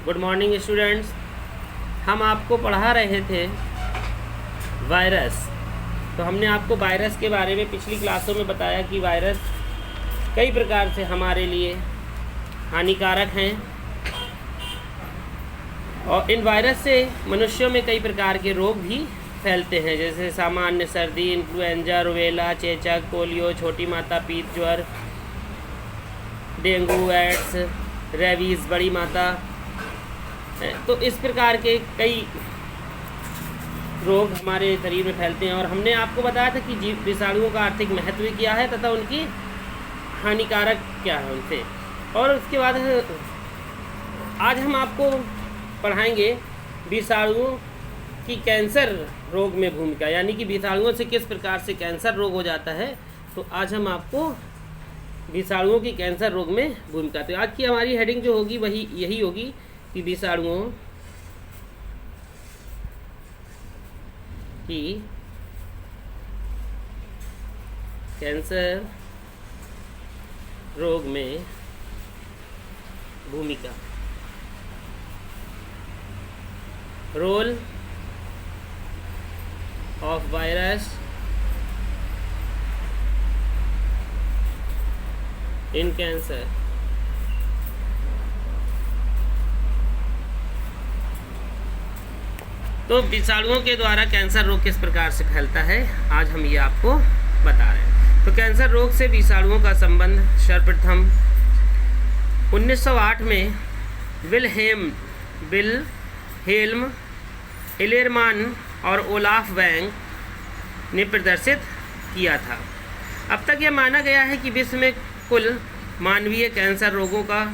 Good morning students. हम आपको पढ़ा रहे थे वायरस। तो हमने आपको वायरस के बारे में पिछली क्लासों में बताया कि वायरस कई प्रकार से हमारे लिए हानिकारक हैं और इन वायरस से मनुष्यों में कई प्रकार के रोग भी फैलते हैं, जैसे सामान्य सर्दी, इन्फ्लुएंजा, रुबेला, चेचक, पोलियो, छोटी माता पीत ज्वर, डेंगू, एड्स, रेबीज़, बड़ी माता। तो इस प्रकार के कई रोग हमारे शरीर में फैलते हैं और हमने आपको बताया था कि जीव विषाणुओं का आर्थिक महत्व क्या है तथा उनकी हानिकारक क्या है उनसे। और उसके बाद आज हम आपको पढ़ाएंगे विषाणुओं की कैंसर रोग में भूमिका, यानी कि विषाणुओं से किस प्रकार से कैंसर रोग हो जाता है। तो आज हम आपको विषाणुओं की कैंसर रोग में भूमिका, तो आज की हमारी हेडिंग जो होगी वही यही होगी कि विषाणुओं की कैंसर रोग में भूमिका। Role of virus in cancer. तो विषाणुओं के द्वारा कैंसर रोग किस प्रकार से फैलता है, आज हम ये आपको बता रहे हैं। तो कैंसर रोग से विषाणुओं का संबंध सर्वप्रथम 1908 में विल्हेल्म इलेरमान और ओलाफ वैंग ने प्रदर्शित किया था। अब तक यह माना गया है कि विश्व में कुल मानवीय कैंसर रोगों का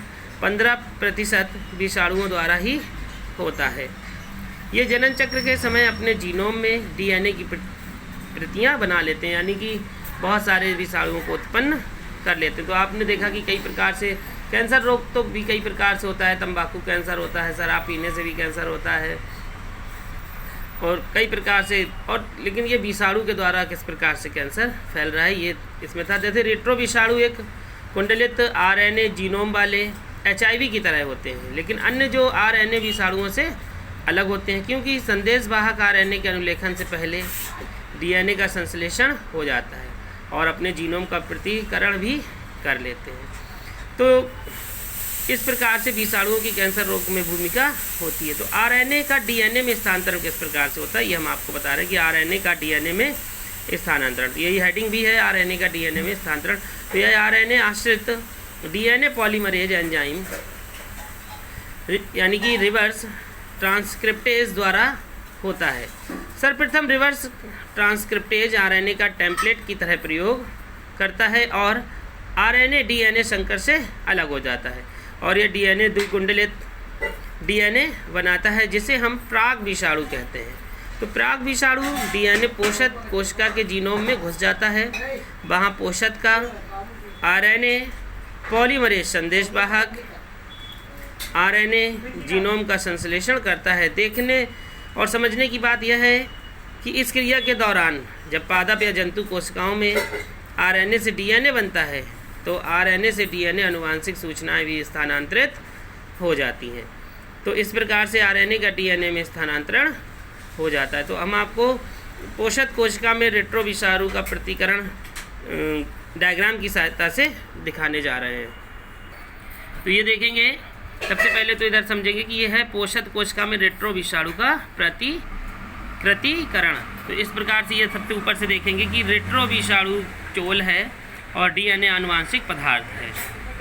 15% विषाणुओं द्वारा ही होता है। ये जनन चक्र के समय अपने जीनोम में डीएनए की प्रतियां बना लेते हैं, यानी कि बहुत सारे विषाणुओं को उत्पन्न कर लेते हैं। तो आपने देखा कि कई प्रकार से कैंसर रोग तो भी कई प्रकार से होता है। तंबाकू कैंसर होता है, शराब पीने से भी कैंसर होता है और कई प्रकार से, और लेकिन ये विषाणु के द्वारा किस प्रकार से कैंसर फैल रहा है ये इसमें था। जैसे रेट्रो विषाणु एक कुंडलित आरएनए जीनोम वाले एचआईवी की तरह होते हैं, लेकिन अन्य जो आरएनए विषाणुओं से अलग होते हैं, क्योंकि संदेशवाहक आरएनए के अनुलेखन से पहले डीएनए का संश्लेषण हो जाता है और अपने जीनोम का प्रतिकरण भी कर लेते हैं। तो इस प्रकार से विषाणुओं की कैंसर रोग में भूमिका होती है। तो आरएनए का डीएनए में स्थानांतरण किस प्रकार से होता है ये हम आपको बता रहे हैं कि आरएनए का डीएनए में स्थानांतरण, यही हेडिंग भी है, आरएनए का डीएनए में स्थानांतरण। तो यह आरएनए आश्रित डीएनए पॉलीमरेज एंजाइम यानी कि रिवर्स ट्रांसक्रिप्टेज द्वारा होता है। सर्वप्रथम रिवर्स ट्रांसक्रिप्टेज आरएनए का टेम्पलेट की तरह प्रयोग करता है और आरएनए डीएनए संकर से अलग हो जाता है और यह डीएनए द्विकुंडलित डीएनए बनाता है, जिसे हम प्राग विषाणु कहते हैं। तो प्राग विषाणु डीएनए पोषक कोशिका के जीनोम में घुस जाता है। वहाँ पोषक का आरएनए पॉलीमरेज संदेशवाहक आरएनए जीनोम का संश्लेषण करता है। देखने और समझने की बात यह है कि इस क्रिया के दौरान जब पादप या जंतु कोशिकाओं में आरएनए से डीएनए बनता है तो आरएनए से डीएनए अनुवांशिक सूचनाएं भी स्थानांतरित हो जाती हैं। तो इस प्रकार से आरएनए का डीएनए में स्थानांतरण हो जाता है। तो हम आपको पोषक कोशिका में रेट्रो विषाणु का प्रतिकरण डायग्राम की सहायता से दिखाने जा रहे हैं। तो ये देखेंगे, सबसे पहले तो इधर समझेंगे कि यह है पोषक कोशिका में रेट्रो विषाणु का प्रतिकरण। तो इस प्रकार से ये सबसे ऊपर से देखेंगे कि रेट्रो विषाणु चोल है और डीएनए आनुवांशिक पदार्थ है।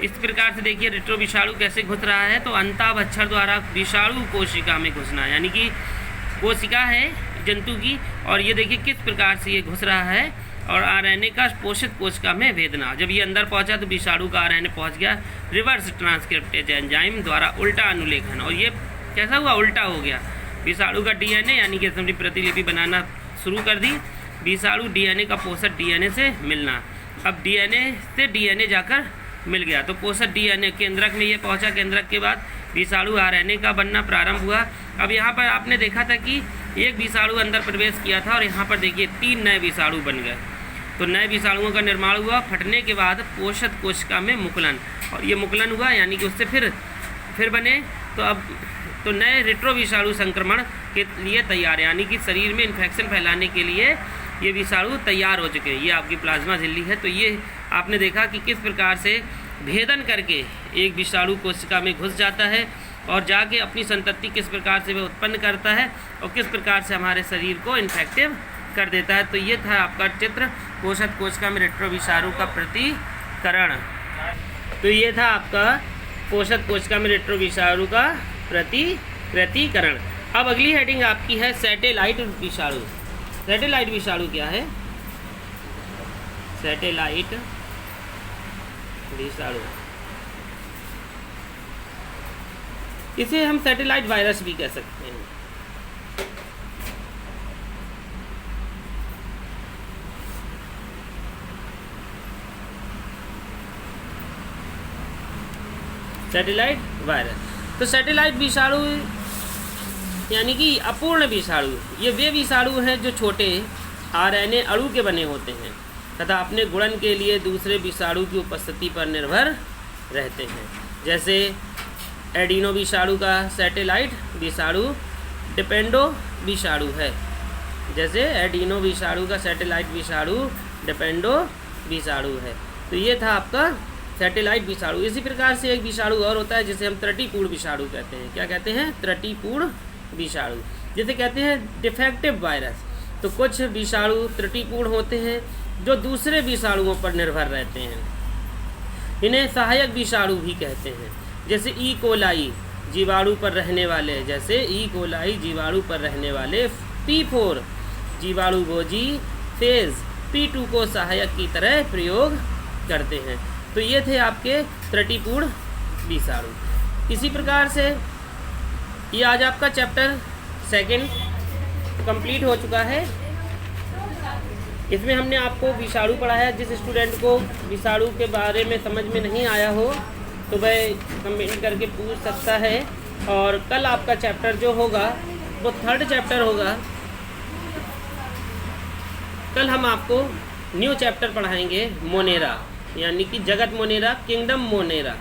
इस प्रकार से देखिए रेट्रो विषाणु कैसे घुस रहा है। तो अंताभक्षर द्वारा विषाणु कोशिका में घुसना, यानी कि कोशिका है जंतु की और ये देखिए किस प्रकार से ये घुस रहा है और आरएनए का पोषक कोशिका में भेदना। जब ये अंदर पहुंचा तो विषाणु का आरएनए पहुंच गया रिवर्स ट्रांसक्रिप्टेज एंजाइम द्वारा उल्टा अनुलेखन, और ये कैसा हुआ, उल्टा हो गया। विषाणु का डीएनए यानी कि इसने प्रतिलिपि बनाना शुरू कर दी। विषाणु डीएनए का पोषक डीएनए से मिलना, अब डीएनए से डीएनए जाकर मिल गया तो पोषक डीएनए केंद्रक में ये पहुंचा। केंद्रक के बाद विषाणु आरएनए का बनना प्रारंभ हुआ। अब यहाँ पर आपने देखा था कि एक विषाणु अंदर प्रवेश किया था और यहाँ पर देखिए 3 नए विषाणु बन गए। तो नए विषाणुओं का निर्माण हुआ। फटने के बाद पोषक कोशिका में मुकुलन, और ये मुकुलन हुआ यानी कि उससे फिर बने तो नए रेट्रो विषाणु संक्रमण के लिए तैयार है, यानी कि शरीर में इन्फेक्शन फैलाने के लिए ये विषाणु तैयार हो चुके हैं। ये आपकी प्लाज्मा झिल्ली है। तो ये आपने देखा कि किस प्रकार से भेदन करके एक विषाणु कोशिका में घुस जाता है और जाके अपनी संतति किस प्रकार से वह उत्पन्न करता है और किस प्रकार से हमारे शरीर को इन्फेक्टिव कर देता है। तो ये था आपका चित्र पोषक कोशिका में रेट्रो विषाणु का प्रतिकरण। तो ये था आपका पोषक कोशिका में रेट्रो विषाणु का प्रतिकरण। अब अगली हेडिंग आपकी है सैटेलाइट विषाणु। सैटेलाइट विषाणु क्या है? सैटेलाइट विषाणु, इसे हम सैटेलाइट वायरस भी कह सकते हैं। Satellite virus. तो सैटेलाइट विषाणु यानी कि अपूर्ण विषाणु, ये वे विषाणु हैं जो छोटे आरएनए अणु के बने होते हैं तथा अपने गुणन के लिए दूसरे विषाणु की उपस्थिति पर निर्भर रहते हैं। जैसे एडिनो विषाणु का सैटेलाइट विषाणु डिपेंडो विषाणु है। जैसे एडिनो विषाणु का सैटेलाइट विषाणु डिपेंडो विषाणु है। तो ये था आपका सैटेलाइट विषाणु। इसी प्रकार से एक विषाणु और होता है जिसे हम त्रुटिपूर्ण विषाणु कहते हैं। क्या कहते हैं? त्रुटिपूर्ण विषाणु, जिसे कहते हैं डिफेक्टिव वायरस। तो कुछ विषाणु त्रुटिपूर्ण होते हैं जो दूसरे विषाणुओं पर निर्भर रहते हैं। इन्हें सहायक विषाणु भी कहते हैं। जैसे ई कोलाई जीवाणु पर रहने वाले, जैसे ई कोलाई जीवाणु पर रहने वाले P4 जीवाणु भोजी फेज P2 को सहायक की तरह प्रयोग करते हैं। तो ये थे आपके त्रुटिपूर्ण विषाणु। इसी प्रकार से ये आज आपका चैप्टर 2 कंप्लीट हो चुका है। इसमें हमने आपको विषाणु पढ़ाया। जिस स्टूडेंट को विषाणु के बारे में समझ में नहीं आया हो तो वह कमेंट करके पूछ सकता है। और कल आपका चैप्टर जो होगा वो 3rd चैप्टर होगा। कल हम आपको न्यू चैप्टर पढ़ाएंगे मोनेरा, यानी कि जगत मोनेरा, किंगडम मोनेरा।